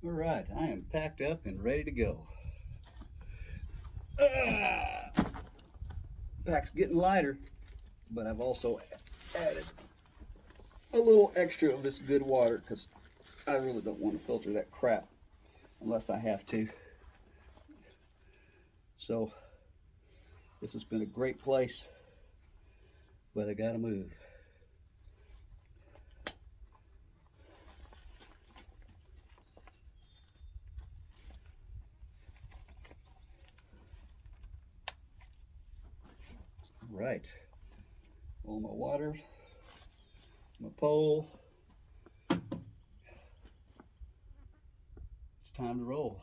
All right, I am packed up and ready to go. Pack's getting lighter, but I've also added a little extra of this good water because I really don't want to filter that crap unless I have to. So this has been a great place, but I gotta move. Right, all my water, my pole. It's time to roll.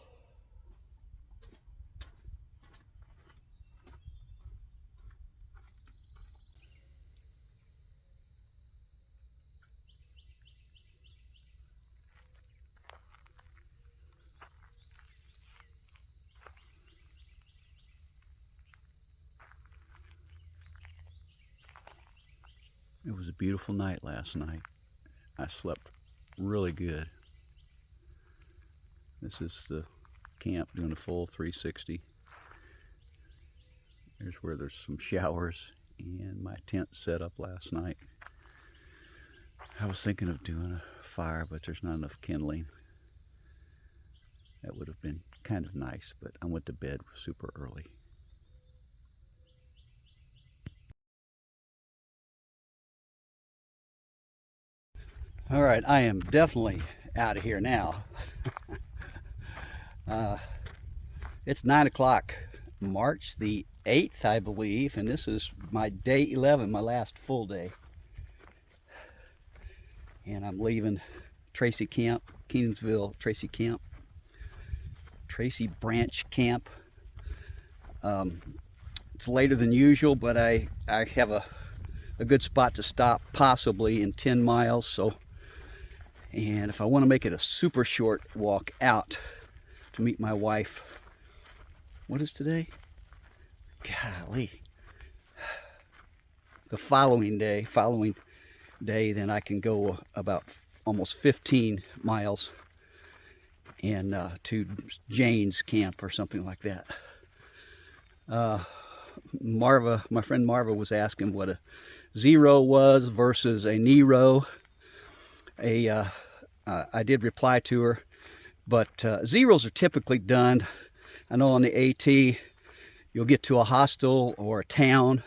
It was a beautiful night last night. I slept really good. This is the camp doing a full 360. There's where there's some showers and my tent set up last night. I was thinking of doing a fire, but there's not enough kindling. That would have been kind of nice, but I went to bed super early. All right, I am definitely out of here now. It's 9 o'clock, March the 8th, I believe, and this is my day 11, my last full day. And I'm leaving Tracy Camp, Kenansville, Tracy Camp, Tracy Branch Camp. It's later than usual, but I have a good spot to stop, possibly in 10 miles. So, and if I want to make it a super short walk out to meet my wife, what is today? Golly. The following day, then I can go about almost 15 miles and to Jane's camp or something like that. Marva, my friend Marva, was asking what a zero was versus a Nero. I did reply to her, but zeros are typically done. I know on the AT, you'll get to a hostel or a town,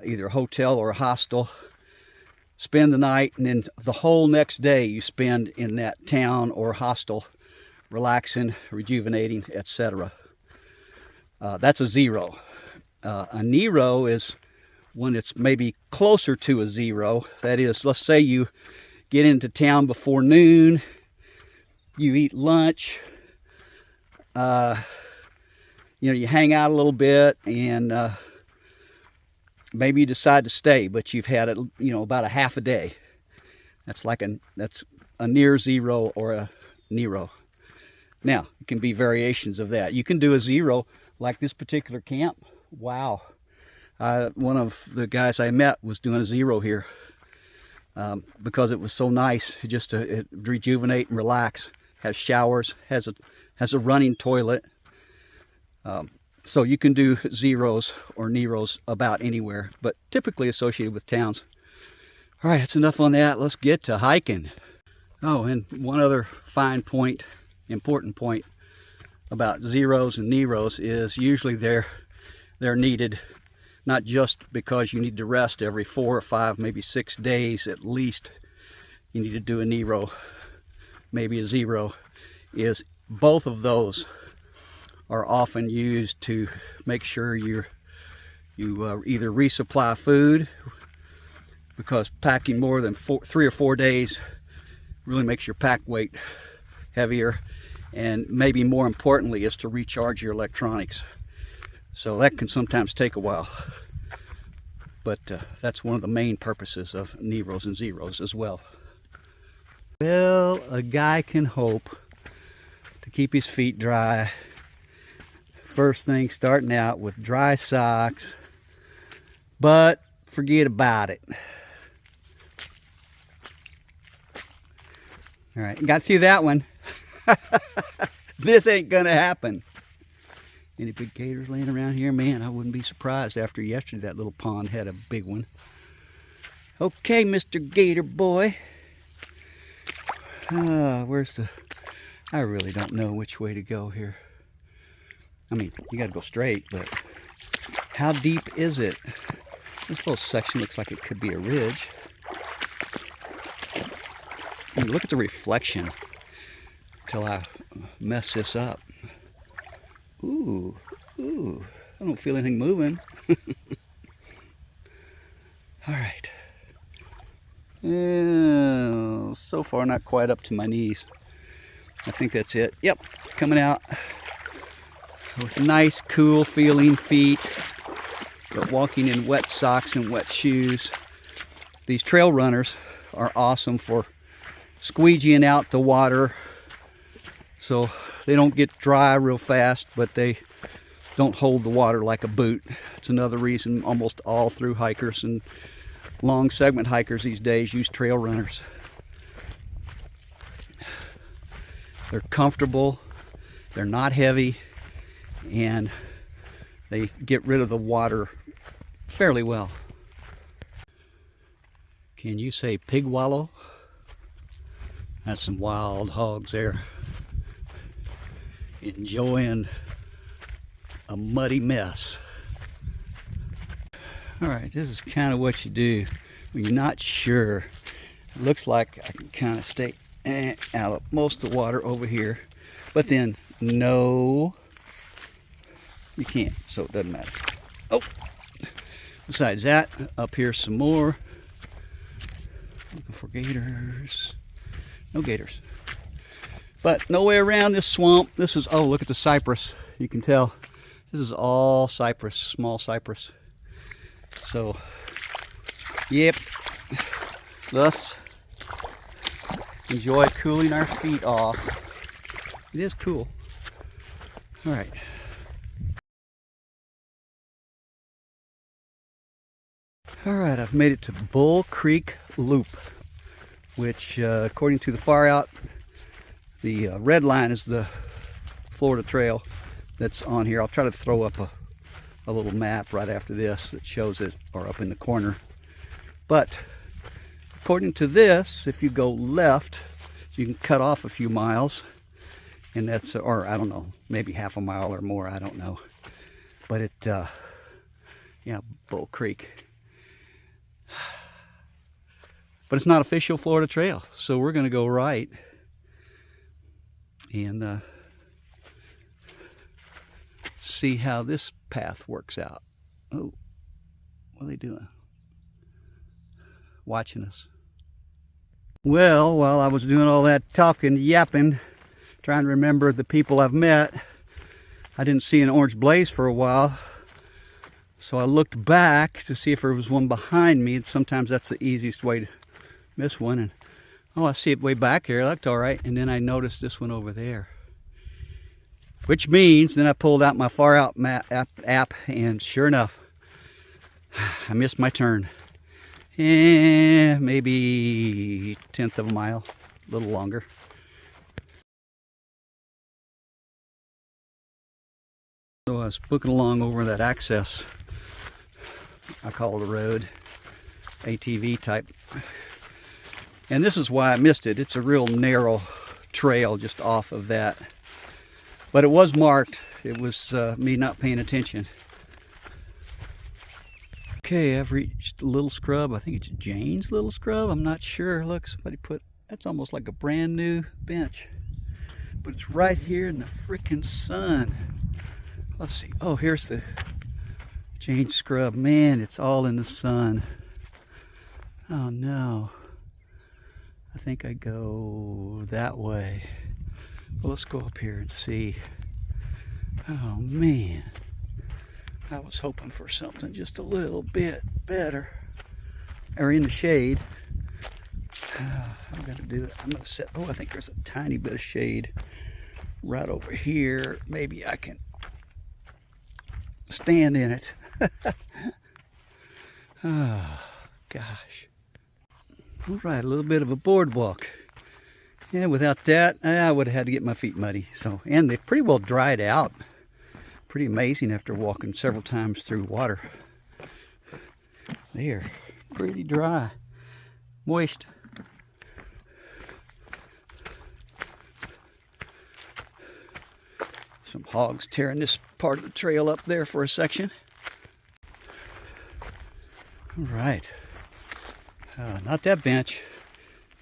either a hotel or a hostel, spend the night, and then the whole next day you spend in that town or hostel, relaxing, rejuvenating, etc. That's a zero. A Nero is when it's maybe closer to a zero. That is, let's say you get into town before noon, you eat lunch, you hang out a little bit, and maybe you decide to stay, but you've had it, about a half a day. That's a near zero or a Nero. Now, it can be variations of that. You can do a zero like this particular camp. Wow. One of the guys I met was doing a zero here because it was so nice just to rejuvenate and relax. Has showers, has a running toilet. So you can do zeros or Neros about anywhere, but typically associated with towns. All right, that's enough on that. Let's get to hiking. Oh, and one other fine point, important point about zeros and Neros is usually they're needed not just because you need to rest every 4 or 5, maybe 6 days at least. You need to do a Nero, maybe a zero. Is both of those are often used to make sure you either resupply food, because packing more than 3 or 4 days really makes your pack weight heavier, and maybe more importantly is to recharge your electronics. So that can sometimes take a while, but that's one of the main purposes of Neros and zeros as well. Well, a guy can hope to keep his feet dry. First thing, starting out with dry socks, but forget about it. All right, got through that one. This ain't gonna happen. Any big gators laying around here? Man, I wouldn't be surprised. After yesterday, that little pond had a big one. Okay, Mr. Gator Boy. Where's the... I really don't know which way to go here. I mean, you gotta go straight, but how deep is it? This little section looks like it could be a ridge. I mean, look at the reflection till I mess this up. Ooh, I don't feel anything moving. All right. So far not quite up to my knees. I think that's it. Yep, coming out with nice, cool feeling feet, but walking in wet socks and wet shoes. These trail runners are awesome for squeegeeing out the water so they don't get dry real fast, but they don't hold the water like a boot. It's another reason almost all through hikers and long segment hikers these days use trail runners. They're comfortable, they're not heavy, and they get rid of the water fairly well. Can you say pig wallow? That's some wild hogs there, enjoying a muddy mess. All right, this is kind of what you do when you're not sure. It looks like I can kind of stay out of most of the water over here, but then no, you can't, so it doesn't matter. Oh, besides that, up here some more. Looking for gators. No gators. But no way around this swamp. This is, oh, look at the cypress. You can tell this is all cypress, small cypress. So, yep, thus enjoy cooling our feet off. It is cool. All right. All right, I've made it to Bull Creek Loop, which according to the far out, the red line is the Florida Trail that's on here. I'll try to throw up a little map right after this that shows it, or up in the corner. But according to this, if you go left, you can cut off a few miles, and that's, or I don't know, maybe half a mile or more, I don't know. But it, yeah, Bull Creek. But it's not official Florida Trail, so we're going to go right and see how this path works out. Oh, what are they doing? Watching us. Well, while I was doing all that talking, yapping, trying to remember the people I've met, I didn't see an orange blaze for a while. So I looked back to see if there was one behind me. Sometimes that's the easiest way to miss one. And oh, I see it way back here. It looked all right. And then I noticed this one over there. Which means, then I pulled out my far out map app, and sure enough, I missed my turn. Maybe 1/10 of a mile, a little longer. So I was booking along over that access, I call it a road, ATV type. And this is why I missed it. It's a real narrow trail just off of that. But it was marked. It was me not paying attention. Okay, I've reached a little scrub. I think it's Jane's little scrub. I'm not sure. Look, somebody put, that's almost like a brand new bench. But it's right here in the freaking sun. Let's see. Oh, here's the Jane scrub. Man, it's all in the sun. Oh no. I think I go that way. Well, let's go up here and see. Oh man. I was hoping for something just a little bit better. Or in the shade. I'm gonna do it. I'm gonna set, oh, I think there's a tiny bit of shade right over here. Maybe I can stand in it. Oh gosh. All right, a little bit of a boardwalk. Yeah, without that, I would have had to get my feet muddy. So, and they've pretty well dried out. Pretty amazing after walking several times through water. They're pretty dry, moist. Some hogs tearing this part of the trail up there for a section. All right, not that bench.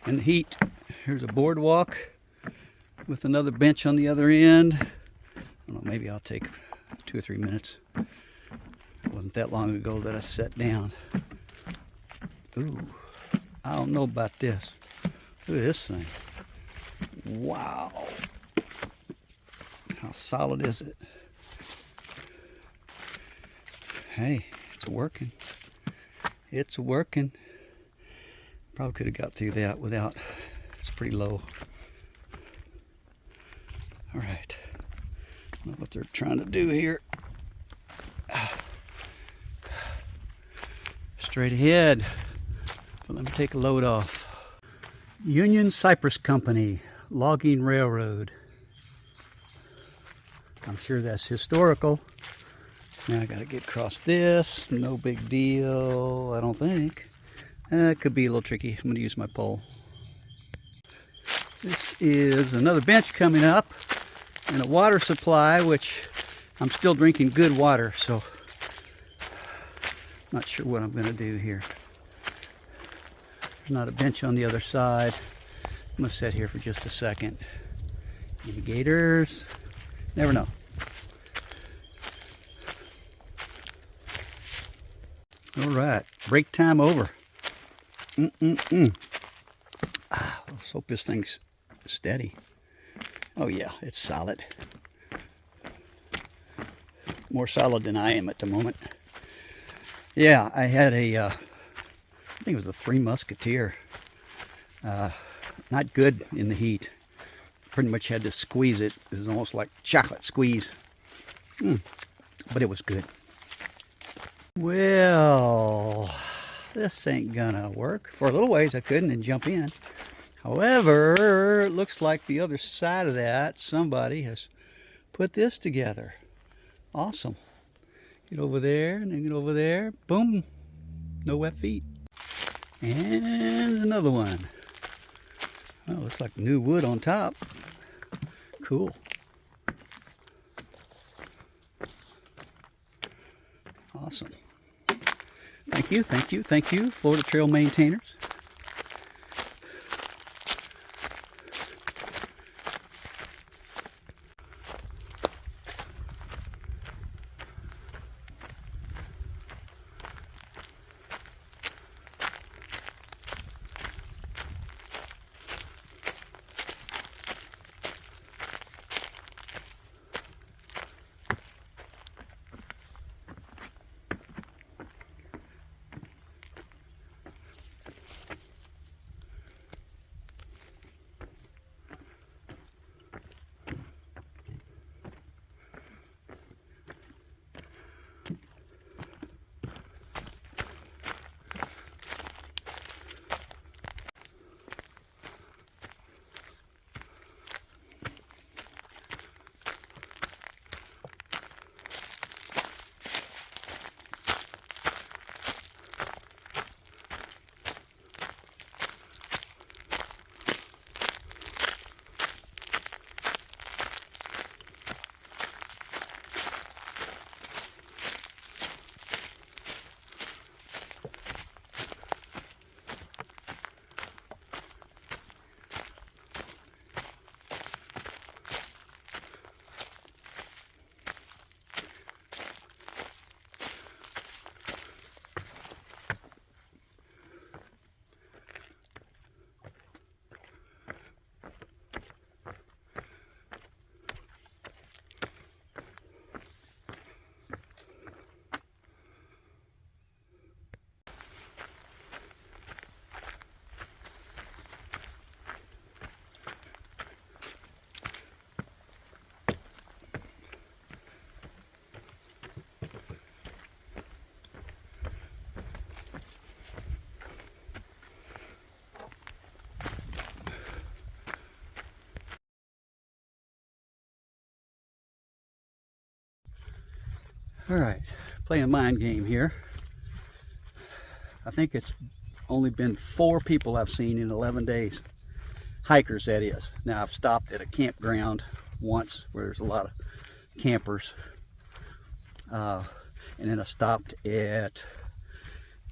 In the heat, here's a boardwalk with another bench on the other end. I don't know, maybe I'll take 2 or 3 minutes. It wasn't that long ago that I sat down. Ooh, I don't know about this. Look at this thing. Wow. How solid is it? Hey, it's working. It's working. Probably could have got through that without, it's pretty low. All right. I don't know what they're trying to do here. Straight ahead. But let me take a load off. Union Cypress Company, logging railroad. I'm sure that's historical. Now I gotta get across this. No big deal, I don't think. It could be a little tricky. I'm gonna use my pole. This is another bench coming up and a water supply, which I'm still drinking good water, so not sure what I'm gonna do here. There's not a bench on the other side. I'm gonna sit here for just a second. Any gators? Never know. All right, break time over. Let's hope this thing's steady. Oh yeah, it's solid. More solid than I am at the moment. Yeah, I had I think it was a Three Musketeer. Not good in the heat. Pretty much had to squeeze it. It was almost like chocolate squeeze. But it was good. Well, this ain't gonna work. For a little ways I couldn't and jump in. However, it looks like the other side of that, somebody has put this together. Awesome. Get over there and then get over there. Boom. No wet feet. And another one. Oh, looks like new wood on top. Cool. Awesome. Thank you, thank you, thank you, Florida Trail maintainers. All right, playing a mind game here. I think it's only been 4 people I've seen in 11 days. Hikers, that is. Now, I've stopped at a campground once where there's a lot of campers. And then I stopped at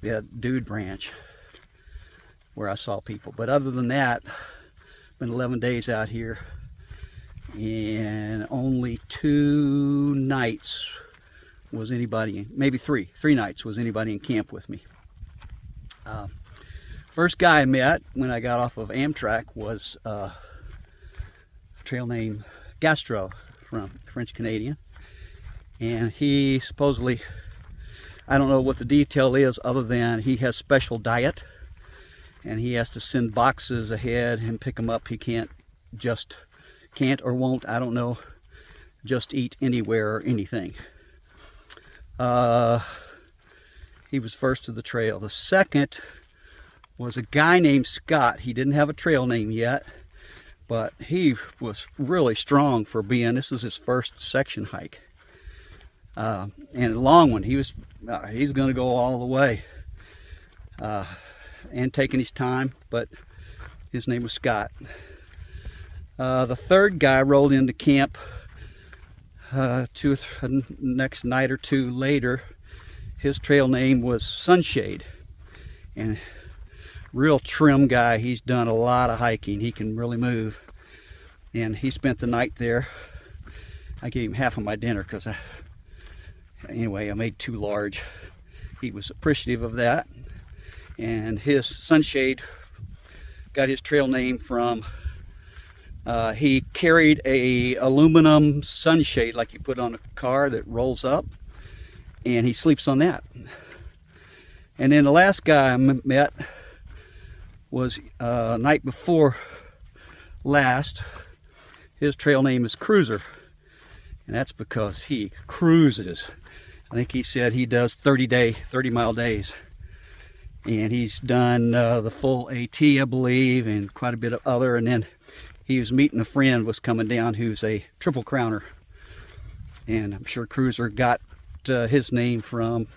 the Dude Ranch where I saw people. But other than that, been 11 days out here, and only 2 nights was anybody, maybe three nights was anybody in camp with me. First guy I met when I got off of Amtrak was a trail named Gastro, from French Canadian, and he supposedly, I don't know what the detail is other than he has special diet and he has to send boxes ahead and pick them up. He can't or won't, I don't know, just eat anywhere or anything. He was first to the trail. The second was a guy named Scott. He didn't have a trail name yet, but he was really strong for being, this is his first section hike. And a long one. He's going to go all the way, and taking his time, but his name was Scott. The third guy rolled into camp next night or 2 later. His trail name was Sunshade, and real trim guy. He's done a lot of hiking. He can really move, and he spent the night there. I gave him half of my dinner because anyway, I made too large. He was appreciative of that, and his Sunshade got his trail name from he carried a aluminum sunshade like you put on a car that rolls up, and he sleeps on that. And then the last guy I met was night before last. His trail name is Cruiser, and that's because he cruises. I think he said he does 30-mile days, and he's done the full AT, I believe, and quite a bit of other. And then he was meeting a friend was coming down who's a triple crowner, and I'm sure Cruiser got his name from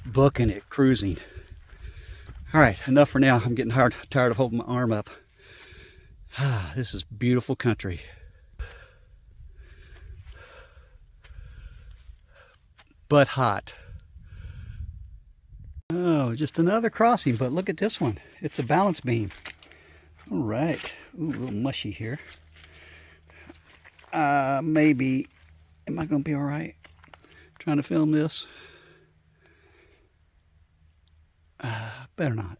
booking it, cruising. All right, enough for now. I'm getting tired of holding my arm up. This is beautiful country. But hot. Oh, just another crossing, but look at this one. It's a balance beam. All right. Ooh, a little mushy here. Maybe, am I going to be all right trying to film this? Better not.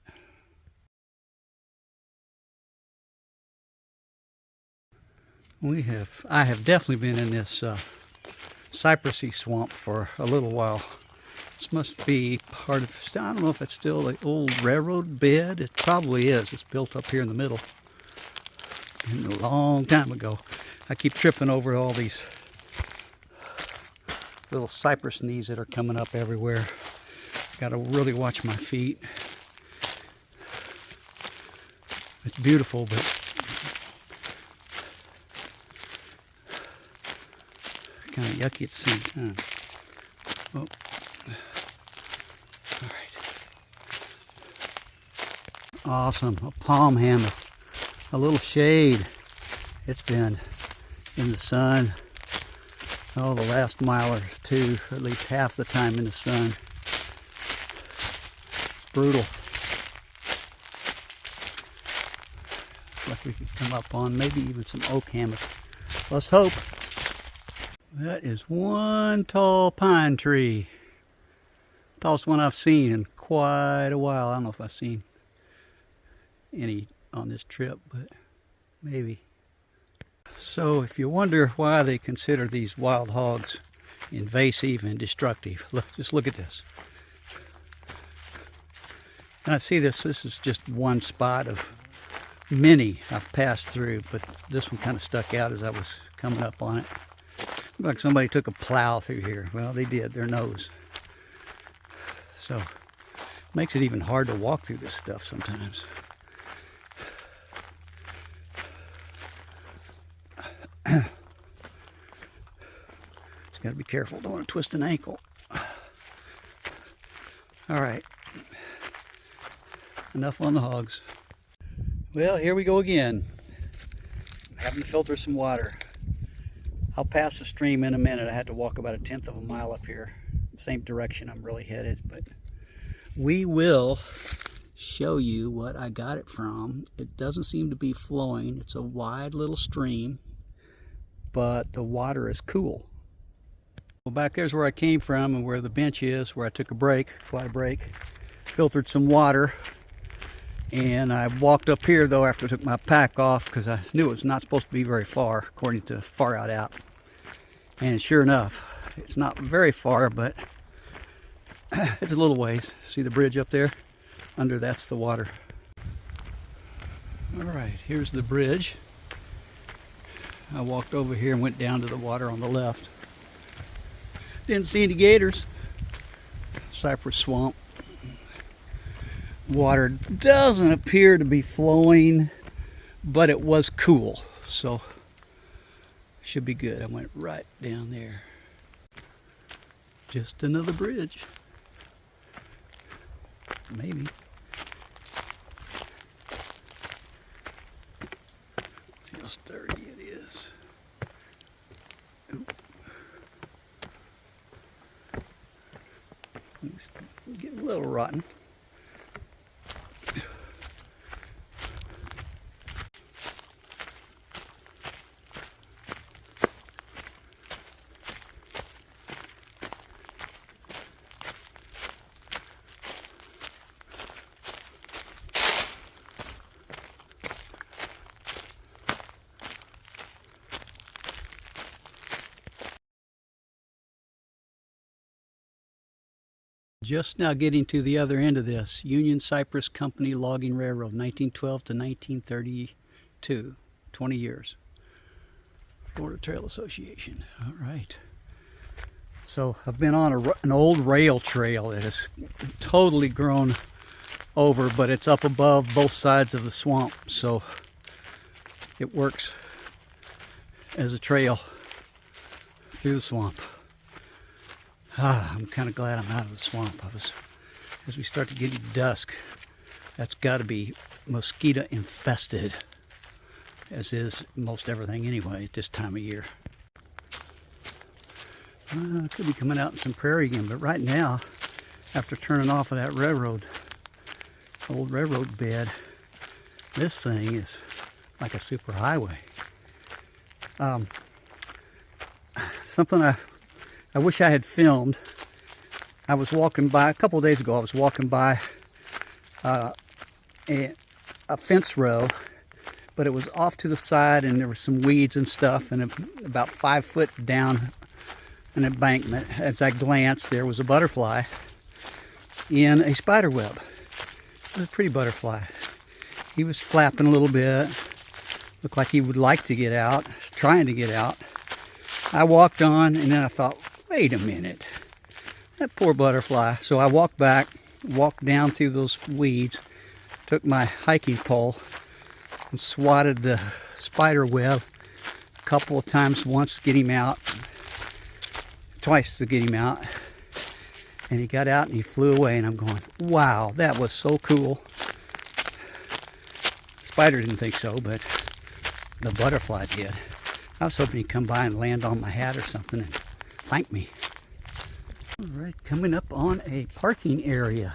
I have definitely been in this cypressy swamp for a little while. This must be part of, I don't know if it's still the old railroad bed. It probably is. It's built up here in the middle. A long time ago. I keep tripping over all these little cypress knees that are coming up everywhere. Got to really watch my feet. It's beautiful, but kind of yucky at the same time. Oh. All right. Awesome. A palm hammock. A little shade. It's been in the sun the last mile or 2, or at least half the time in the sun. It's brutal. Like we could come up on maybe even some oak hammock. Let's hope. That is one tall pine tree. Tallest one I've seen in quite a while. I don't know if I've seen any on this trip, but maybe. So if you wonder why they consider these wild hogs invasive and destructive, just look at this. And I see this is just one spot of many I've passed through, but this one kind of stuck out as I was coming up on it. Looked like somebody took a plow through here. Well, they did, their nose. So it makes it even hard to walk through this stuff sometimes. Got to be careful. Don't want to twist an ankle. All right. Enough on the hogs. Well, here we go again. Having to filter some water. I'll pass the stream in a minute. I had to walk about 1/10 of a mile up here. Same direction I'm really headed, but we will show you what I got it from. It doesn't seem to be flowing. It's a wide little stream, but the water is cool. Well, back there's where I came from and where the bench is, where I took a break, quite a break. Filtered some water, and I walked up here though after I took my pack off because I knew it was not supposed to be very far according to Far Out App. And sure enough, it's not very far, but it's a little ways. See the bridge up there? Under that's the water. All right, here's the bridge. I walked over here and went down to the water on the left. Didn't see any gators. Cypress swamp. Water doesn't appear to be flowing, but it was cool, so should be good. I went right down there. Just another bridge. Maybe. See how sturdy it is. Oop. It's getting a little rotten. Just now getting to the other end of this, Union Cypress Company Logging Railroad, 1912 to 1932, 20 years. Florida Trail Association, all right. So I've been on an old rail trail that has totally grown over, but it's up above both sides of the swamp, so it works as a trail through the swamp. I'm kind of glad I'm out of the swamp. As we start to get to dusk, that's got to be mosquito infested, as is most everything anyway at this time of year. Could be coming out in some prairie again, but right now, after turning off of that old railroad bed, this thing is like a super highway. Something I wish I had filmed. I was walking by, a couple of days ago, I was walking by a fence row, but it was off to the side and there were some weeds and stuff, and about 5 foot down an embankment, as I glanced, there was a butterfly in a spider web. It was a pretty butterfly. He was flapping a little bit, looked like he would like to get out, trying to get out. I walked on and then I thought, wait a minute, that poor butterfly. So I walked back, walked down through those weeds, took my hiking pole and swatted the spider web a couple of times, once to get him out, twice to get him out, and he got out and he flew away, and I'm going, wow, that was so cool. The spider didn't think so, but the butterfly did. I was hoping he'd come by and land on my hat or something and thank me. All right, coming up on a parking area,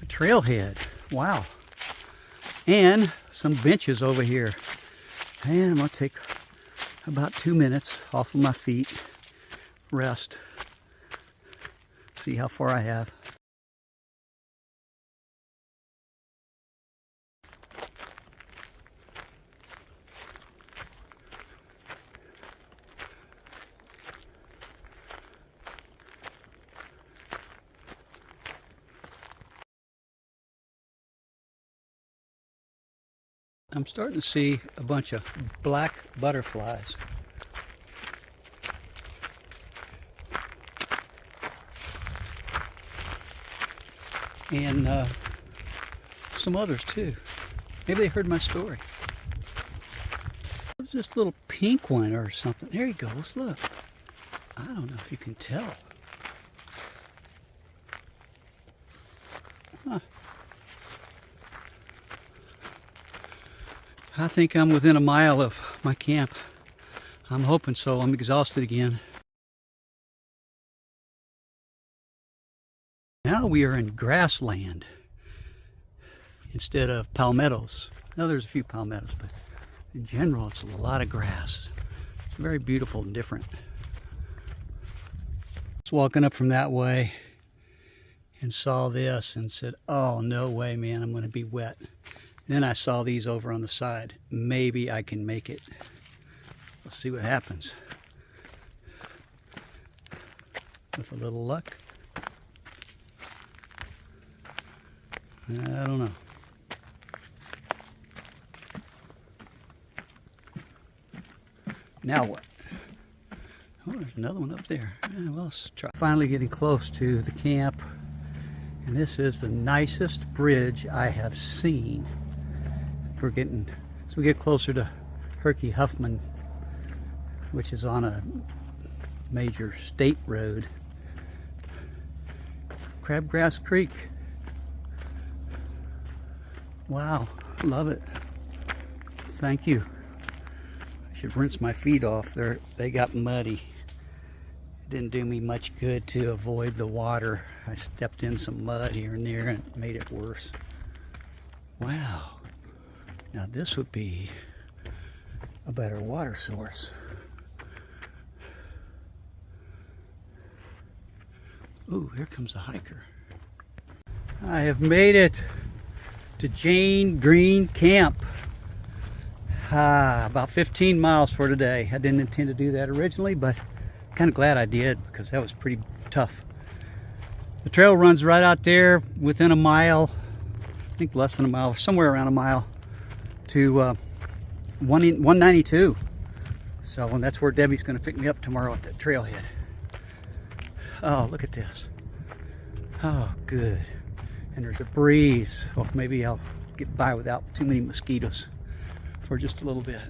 a trailhead, wow. And some benches over here. And I'm gonna take about 2 minutes off of my feet, rest, see how far I have. I'm starting to see a bunch of black butterflies. And some others too. Maybe they heard my story. What's this little pink one or something? There he goes, look. I don't know if you can tell. Huh. I think I'm within a mile of my camp. I'm hoping so. I'm exhausted again. Now we are in grassland instead of palmettos. Now there's a few palmettos, but in general it's a lot of grass. It's very beautiful and different. I was walking up from that way and saw this and said, oh, no way, man, I'm going to be wet. Then I saw these over on the side. Maybe I can make it. Let's see what happens. With a little luck. I don't know. Now what? Oh, there's another one up there. Well, let's try. Finally getting close to the camp. And this is the nicest bridge I have seen. We're getting, as we get closer to Herky Huffman, which is on a major state road. Crabgrass Creek. Wow, love it. Thank you. I should rinse my feet off. They got muddy. It didn't do me much good to avoid the water. I stepped in some mud here and there and it made it worse. Wow. Now this would be a better water source. Ooh, here comes a hiker. I have made it to Jane Green Camp. About 15 miles for today. I didn't intend to do that originally, but I'm kind of glad I did because that was pretty tough. The trail runs right out there within a mile, I think less than a mile, somewhere around a mile, to 192. So, and that's where Debbie's going to pick me up tomorrow at that trailhead. Oh, look at this. Oh, good. And there's a breeze. Well, maybe I'll get by without too many mosquitoes for just a little bit.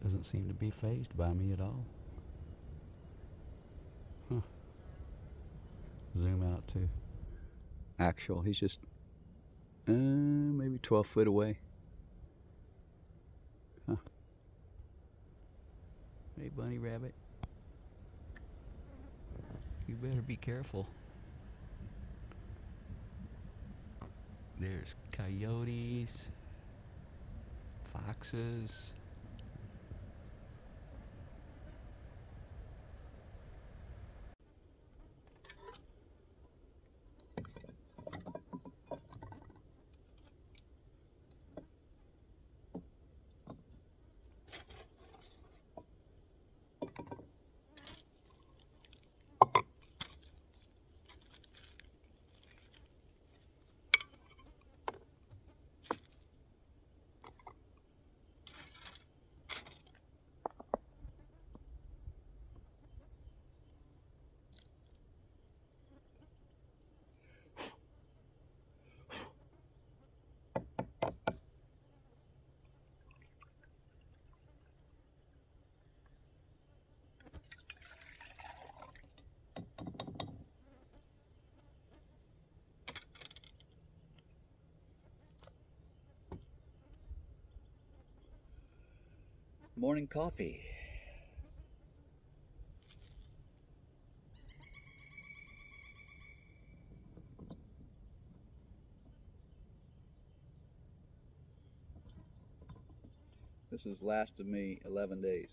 Doesn't seem to be fazed by me at all. Huh. Zoom out too. Actual, he's just maybe 12 foot away. Huh. Hey, bunny rabbit. You better be careful. There's coyotes, foxes. Morning coffee. This has lasted me 11 days.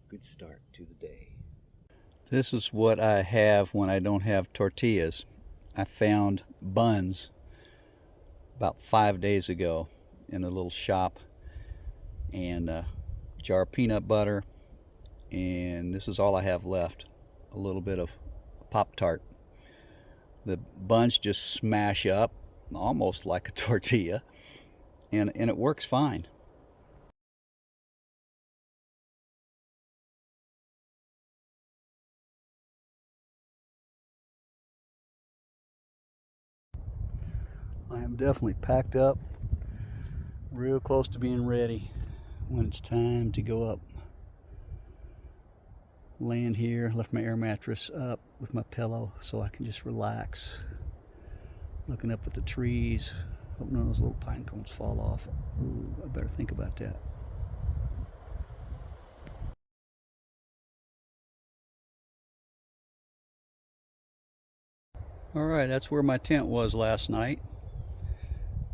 Good start to the day. This is what I have when I don't have tortillas. I found buns about 5 days ago in a little shop, and a jar of peanut butter, and this is all I have left. A little bit of Pop-Tart. The buns just smash up almost like a tortilla, and it works fine. I am definitely packed up, real close to being ready when it's time to go up. Land here, left my air mattress up with my pillow so I can just relax. Looking up at the trees, hope none of those little pine cones fall off. Ooh, I better think about that. Alright, that's where my tent was last night.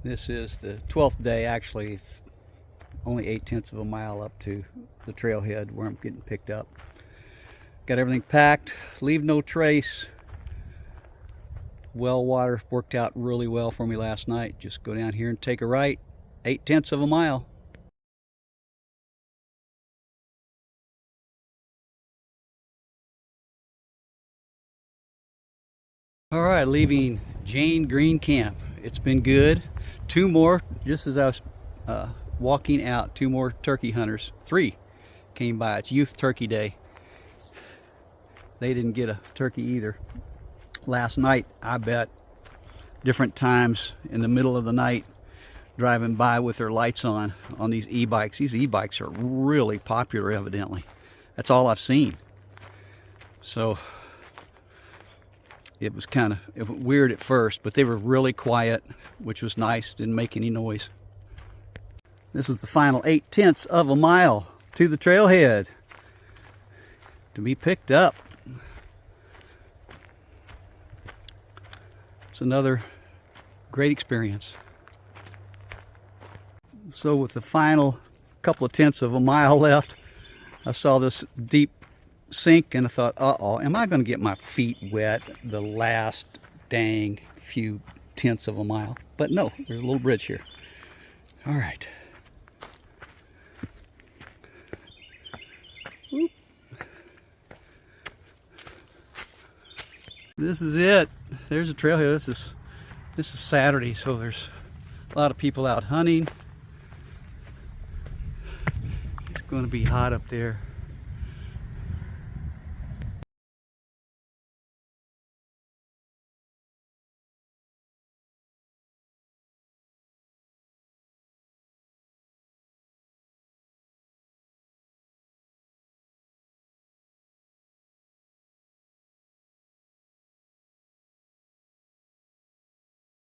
This is the 12th day, actually, only 0.8 of a mile up to the trailhead where I'm getting picked up. Got everything packed, leave no trace. Well water worked out really well for me last night. Just go down here and take a right, 0.8 of a mile. Alright, leaving Jane Green Camp. It's been good. 2 more, just as I was walking out, 2 more turkey hunters, 3 came by. It's Youth Turkey Day. They didn't get a turkey either. Last night, I bet, different times in the middle of the night, driving by with their lights on these e-bikes. These e-bikes are really popular, evidently. That's all I've seen. So it was kind of weird at first, but they were really quiet, which was nice. Didn't make any noise. This is the final 0.8 of a mile to the trailhead to be picked up. It's another great experience. So with the final couple of tenths of a mile left, I saw this deep sink and I thought, uh-oh, am I going to get my feet wet the last dang few tenths of a mile? But no, there's a little bridge here. All right. Whoop. This is it. There's a trailhead. This is Saturday, so there's a lot of people out hunting. It's going to be hot up there.